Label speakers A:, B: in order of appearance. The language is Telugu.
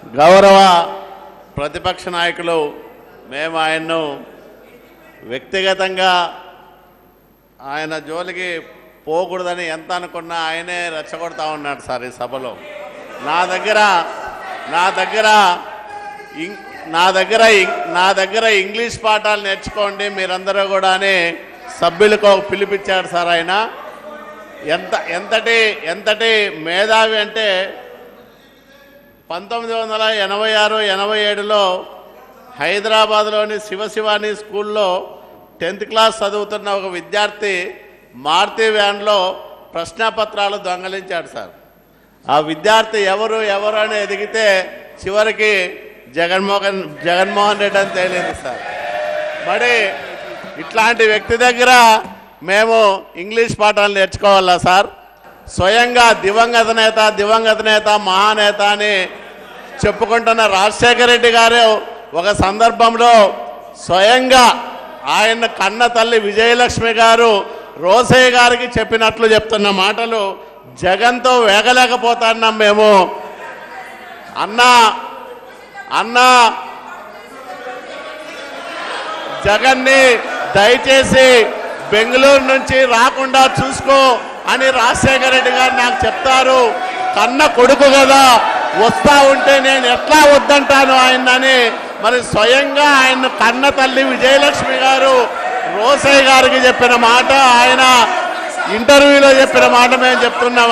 A: గౌరవ ప్రతిపక్ష నాయకులు మేము ఆయన్ను వ్యక్తిగతంగా ఆయన జోలికి పోకూడదని ఎంత అనుకున్నా ఆయనే రెచ్చగొడతా ఉన్నాడు సార్ ఈ సభలో. నా దగ్గర ఇంగ్లీష్ పాఠాలు నేర్చుకోండి మీరందరూ కూడా అని సభ్యులకు పిలిపించాడు సార్ ఆయన. ఎంతటి మేధావి అంటే 1986-87లో హైదరాబాద్లోని శివశివాని స్కూల్లో 10th క్లాస్ చదువుతున్న ఒక విద్యార్థి మారుతి వ్యాన్లో ప్రశ్నపత్రాలు దొంగలించాడు సార్. ఆ విద్యార్థి ఎవరు అని ఎదిగితే చివరికి జగన్మోహన్ రెడ్డి అని తేలింది సార్. మరి ఇట్లాంటి వ్యక్తి దగ్గర మేము ఇంగ్లీష్ పాఠాలు నేర్చుకోవాలా సార్? స్వయంగా దివంగత నేత మహానేత అని చెప్పుకుంటున్న రాజశేఖర రెడ్డి గారు ఒక సందర్భంలో స్వయంగా ఆయన కన్న తల్లి విజయలక్ష్మి గారు రోసయ్య గారికి చెప్పినట్లు చెప్తున్న మాటలు జగన్తో వేగలేకపోతున్నాం మేము. అన్నా జగన్ని దయచేసి బెంగళూరు నుంచి రాకుండా చూసుకో అని రాజశేఖర రెడ్డి గారు నాకు చెప్తారు. కన్న కొడుకు కదా, వస్తా ఉంటే నేను ఎట్లా వద్దంటాను ఆయనని. మరి స్వయంగా ఆయన కన్న తల్లి విజయలక్ష్మి గారు రోసయ్య గారికి చెప్పిన మాట, ఆయన ఇంటర్వ్యూలో చెప్పిన మాట మేము చెప్తున్నాం.